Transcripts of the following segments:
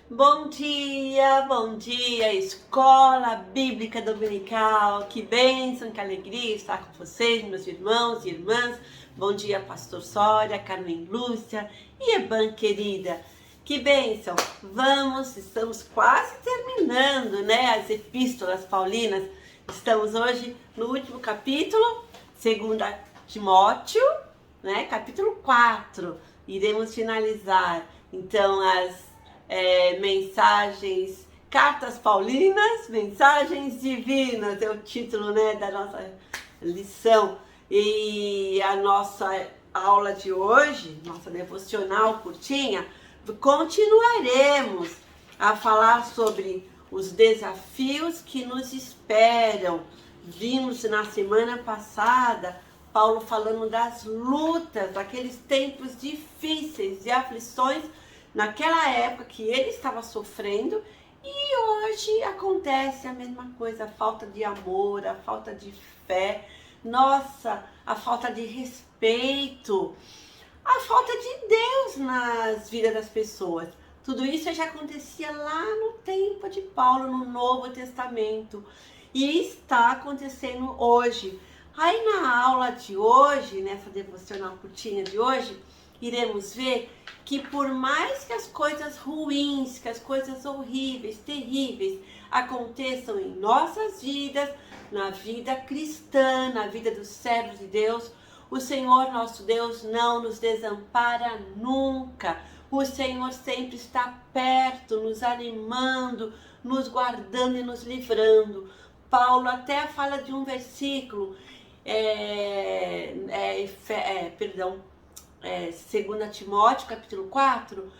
Bom dia, Escola Bíblica Dominical. Que bênção, que alegria estar com vocês, meus irmãos e irmãs. Bom dia, Pastor Sória, Carmen Lúcia e Eban querida. Que bênção! Estamos quase terminando, né, as epístolas paulinas. Estamos hoje no último capítulo, 2 Timóteo, né, capítulo 4. Iremos finalizar, então, as mensagens, cartas paulinas, mensagens divinas, é o título, né, da nossa lição. E a nossa aula de hoje, nossa devocional curtinha, continuaremos a falar sobre os desafios que nos esperam. Vimos na semana passada Paulo falando das lutas, daqueles tempos difíceis e aflições naquela época que ele estava sofrendo, e hoje acontece a mesma coisa, a falta de amor, a falta de fé, nossa, a falta de respeito, a falta de Deus nas vidas das pessoas. Tudo isso já acontecia lá no tempo de Paulo, no Novo Testamento, e está acontecendo hoje. Aí na aula de hoje, nessa devocional curtinha de hoje, iremos ver que por mais que as coisas ruins, que as coisas horríveis, terríveis aconteçam em nossas vidas, na vida cristã, na vida dos servos de Deus, o Senhor nosso Deus não nos desampara nunca. O Senhor sempre está perto, nos animando, nos guardando e nos livrando. Paulo até fala de um versículo, 2 Timóteo, capítulo 4,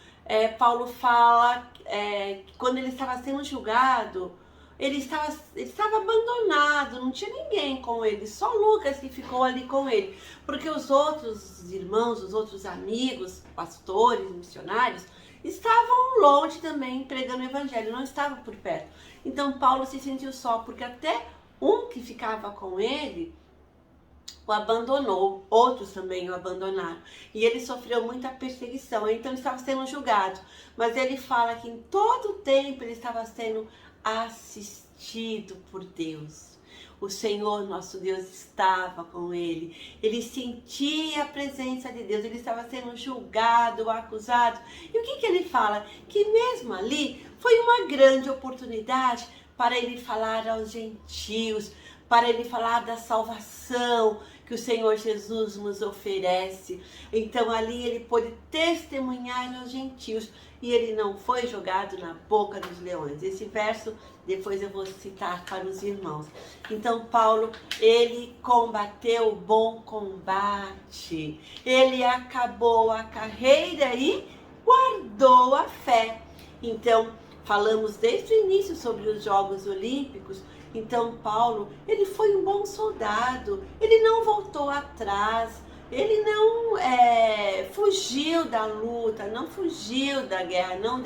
Paulo fala que quando ele estava sendo julgado, ele estava abandonado, não tinha ninguém com ele, só Lucas que ficou ali com ele, porque os outros irmãos, os outros amigos, pastores, missionários, estavam longe também pregando o evangelho, não estavam por perto. Então Paulo se sentiu só, porque até um que ficava com ele o abandonou, outros também o abandonaram, e ele sofreu muita perseguição, então ele estava sendo julgado, mas ele fala que em todo o tempo ele estava sendo assistido por Deus. O Senhor nosso Deus estava com ele, ele sentia a presença de Deus, ele estava sendo julgado, acusado, e o que ele fala? Que mesmo ali foi uma grande oportunidade para ele falar aos gentios, para ele falar da salvação que o Senhor Jesus nos oferece. Então ali ele pôde testemunhar aos gentios e ele não foi jogado na boca dos leões. Esse verso depois eu vou citar para os irmãos. Então Paulo, ele combateu o bom combate, ele acabou a carreira e guardou a fé. Então falamos desde o início sobre os Jogos Olímpicos. Então Paulo, ele foi um bom soldado, ele não voltou atrás, ele não fugiu da luta, não fugiu da guerra, não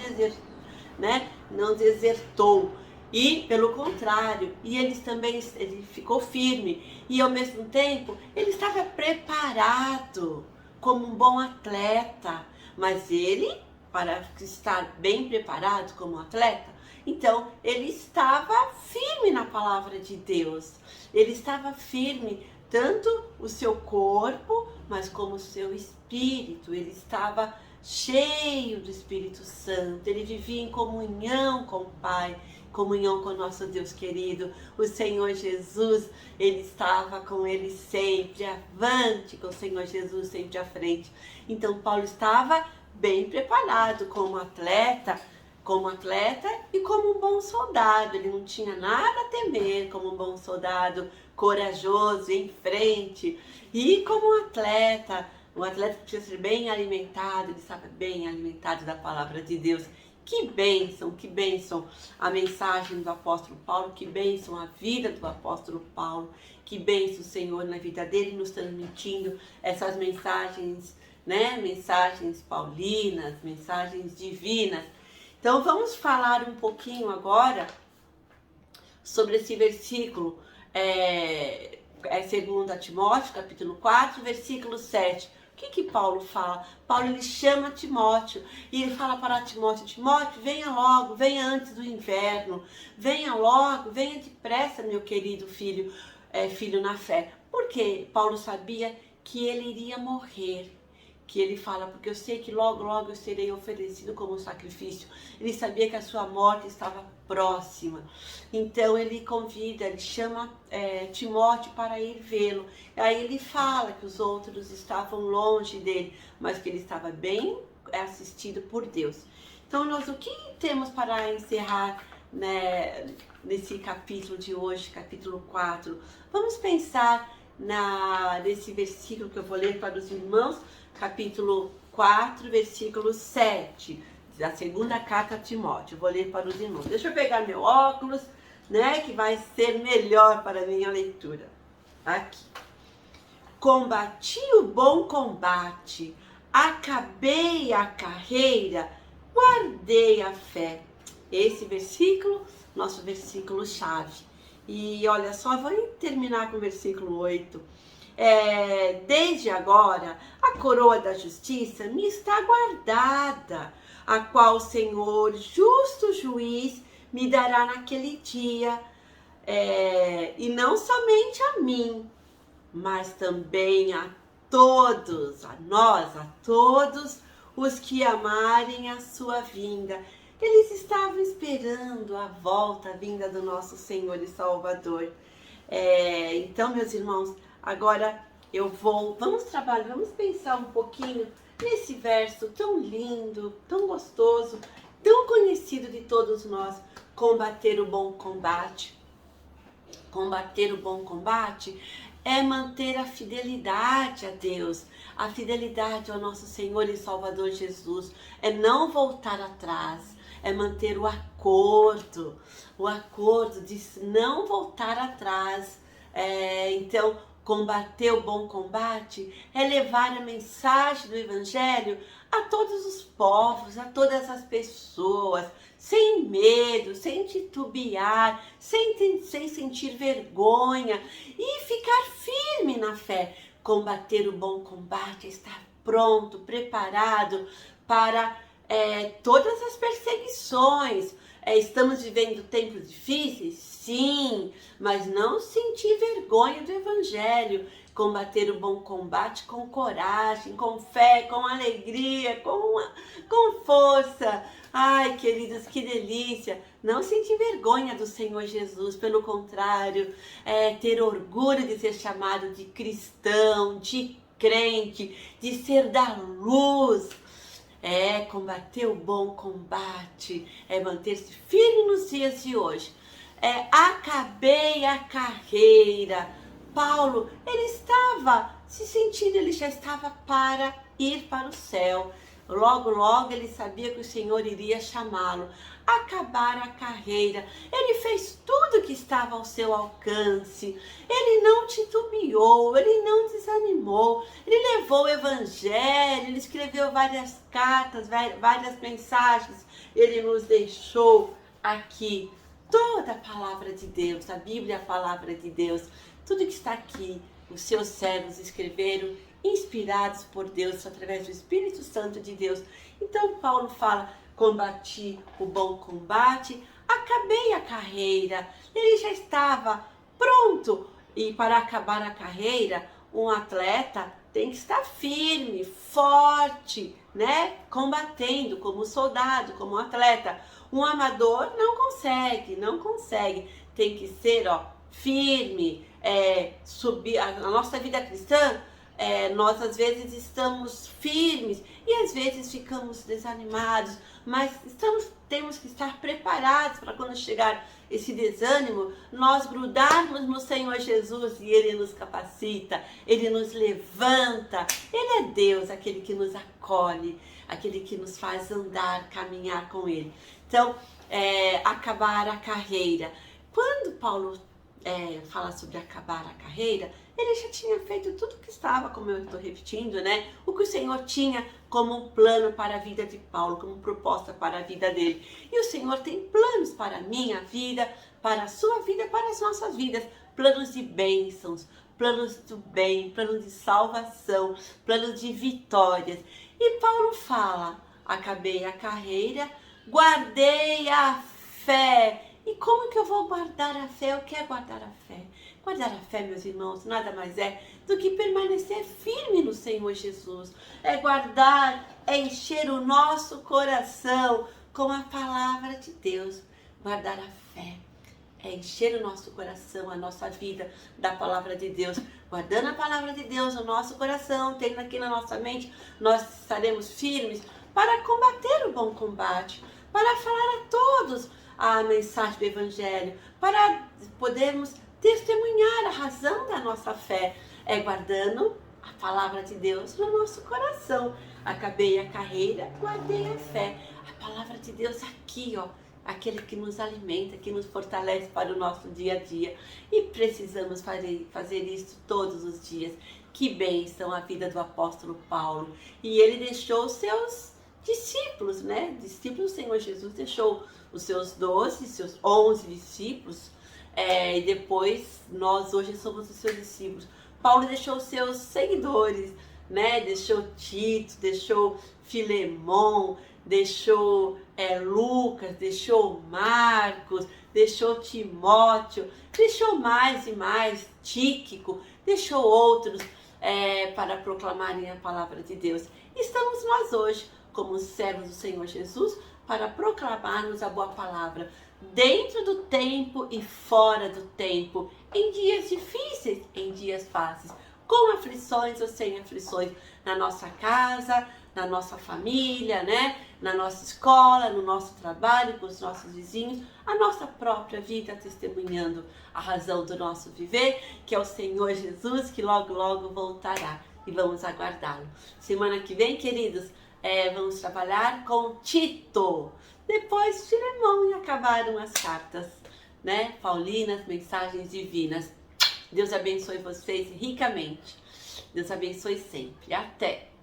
desertou. E pelo contrário, ele ficou firme e ao mesmo tempo ele estava preparado como um bom atleta, mas ele, para estar bem preparado como atleta, então, ele estava firme na palavra de Deus. Ele estava firme, tanto o seu corpo, mas como o seu espírito. Ele estava cheio do Espírito Santo. Ele vivia em comunhão com o Pai, comunhão com o nosso Deus querido. O Senhor Jesus, ele estava com ele sempre, avante com o Senhor Jesus, sempre à frente. Então, Paulo estava bem preparado como atleta e como um bom soldado. Ele não tinha nada a temer, como um bom soldado, corajoso, em frente. E como um atleta precisa ser bem alimentado, ele estava bem alimentado da palavra de Deus. Que bênção a mensagem do apóstolo Paulo, que bênção a vida do apóstolo Paulo, que bênção o Senhor na vida dele, nos transmitindo essas mensagens, né? Mensagens paulinas, mensagens divinas. Então vamos falar um pouquinho agora sobre esse versículo, 2 Timóteo, capítulo 4, versículo 7. que Paulo fala? Paulo, ele chama Timóteo e ele fala para Timóteo: Timóteo, venha logo, venha antes do inverno, venha logo, venha depressa, meu querido filho, filho na fé. Porque Paulo sabia que ele iria morrer. Que ele fala, porque eu sei que logo, logo eu serei oferecido como sacrifício. Ele sabia que a sua morte estava próxima. Então ele convida, ele chama Timóteo para ir vê-lo. Aí ele fala que os outros estavam longe dele, mas que ele estava bem assistido por Deus. Então nós, o que temos para encerrar, né, nesse capítulo de hoje, capítulo 4? Vamos pensar nesse versículo que eu vou ler para os irmãos, capítulo 4, versículo 7, da segunda carta a Timóteo. Eu vou ler para os irmãos. Deixa eu pegar meu óculos, né, que vai ser melhor para a minha leitura. Aqui. Combati o bom combate, acabei a carreira, guardei a fé. Esse versículo, nosso versículo chave. E olha só, vou terminar com o versículo 8. Desde agora, a coroa da justiça me está guardada, a qual o Senhor, justo juiz, me dará naquele dia, e não somente a mim, mas também a todos, a nós, a todos os que amarem a sua vinda. Eles estavam esperando a volta, a vinda do nosso Senhor e Salvador. Então, meus irmãos, agora vamos trabalhar, vamos pensar um pouquinho nesse verso tão lindo, tão gostoso, tão conhecido de todos nós: combater o bom combate. Combater o bom combate é manter a fidelidade a Deus, a fidelidade ao nosso Senhor e Salvador Jesus, é não voltar atrás, é manter o acordo de não voltar atrás. Então, combater o bom combate é levar a mensagem do Evangelho a todos os povos, a todas as pessoas, sem medo, sem titubear, sem sentir vergonha, e ficar firme na fé. Combater o bom combate é estar pronto, preparado para todas as perseguições. Estamos vivendo tempos difíceis? Sim, mas não sentir vergonha do Evangelho. Combater o bom combate com coragem, com fé, com alegria, com força. Ai, queridos, que delícia! Não sentir vergonha do Senhor Jesus, pelo contrário, ter orgulho de ser chamado de cristão, de crente, de ser da luz. Combater o bom combate, manter-se firme nos dias de hoje. Acabei a carreira. Paulo, ele estava se sentindo, ele já estava para ir para o céu. Logo, logo ele sabia que o Senhor iria chamá-lo. Acabar a carreira. Ele fez tudo que estava ao seu alcance. Ele não titubeou, ele não desanimou. Ele levou o Evangelho, ele escreveu várias cartas, várias mensagens. Ele nos deixou aqui toda a palavra de Deus, a Bíblia é a palavra de Deus. Tudo que está aqui, os seus servos escreveram, inspirados por Deus, através do Espírito Santo de Deus. Então Paulo fala: combati o bom combate, acabei a carreira. Ele já estava pronto. E para acabar a carreira, um atleta tem que estar firme, forte, né? Combatendo como soldado, como atleta. Um amador não consegue. Tem que ser, firme, subir. A nossa vida cristã, nós às vezes estamos firmes e às vezes ficamos desanimados, mas temos que estar preparados para quando chegar esse desânimo, nós grudarmos no Senhor Jesus e Ele nos capacita, Ele nos levanta. Ele é Deus, aquele que nos acolhe, aquele que nos faz andar, caminhar com Ele. Então, acabar a carreira. Quando Paulo fala sobre acabar a carreira, ele já tinha feito tudo o que estava, como eu estou repetindo, né? O que o Senhor tinha como um plano para a vida de Paulo, como proposta para a vida dele. E o Senhor tem planos para a minha vida, para a sua vida, para as nossas vidas. Planos de bênçãos, planos do bem, planos de salvação, planos de vitórias. E Paulo fala: acabei a carreira, guardei a fé. E como que eu vou guardar a fé? O que é guardar a fé? Guardar a fé, meus irmãos, nada mais é do que permanecer firme no Senhor Jesus. É guardar, é encher o nosso coração com a palavra de Deus. Guardar a fé é encher o nosso coração, a nossa vida da palavra de Deus. Guardando a palavra de Deus no nosso coração, tendo aqui na nossa mente, nós estaremos firmes para combater o bom combate, para falar a todos a mensagem do Evangelho, para podermos testemunhar a razão da nossa fé. É guardando a palavra de Deus no nosso coração. Acabei a carreira, guardei a fé. A palavra de Deus aqui, ó, aquele que nos alimenta, que nos fortalece para o nosso dia a dia. E precisamos fazer isso todos os dias. Que bênção a vida do apóstolo Paulo. E ele deixou os seus discípulos, né? Discípulos do Senhor Jesus deixou os seus 12, seus 11 discípulos. E depois nós hoje somos os seus discípulos. Paulo deixou os seus seguidores, né? Deixou Tito, deixou Filemão, deixou Lucas, deixou Marcos, deixou Timóteo, deixou mais e mais, Tíquico, deixou outros para proclamarem a palavra de Deus. Estamos nós hoje, como servos do Senhor Jesus, para proclamarmos a boa palavra, dentro do tempo e fora do tempo, em dias difíceis, em dias fáceis, com aflições ou sem aflições, na nossa casa, na nossa família, né? Na nossa escola, no nosso trabalho, com os nossos vizinhos, a nossa própria vida, testemunhando a razão do nosso viver, que é o Senhor Jesus, que logo, logo voltará, e vamos aguardá-lo. Semana que vem, queridos, vamos trabalhar com Tito, depois Filemão, e acabaram as cartas, né? Paulinas, mensagens divinas. Deus abençoe vocês ricamente. Deus abençoe sempre. Até!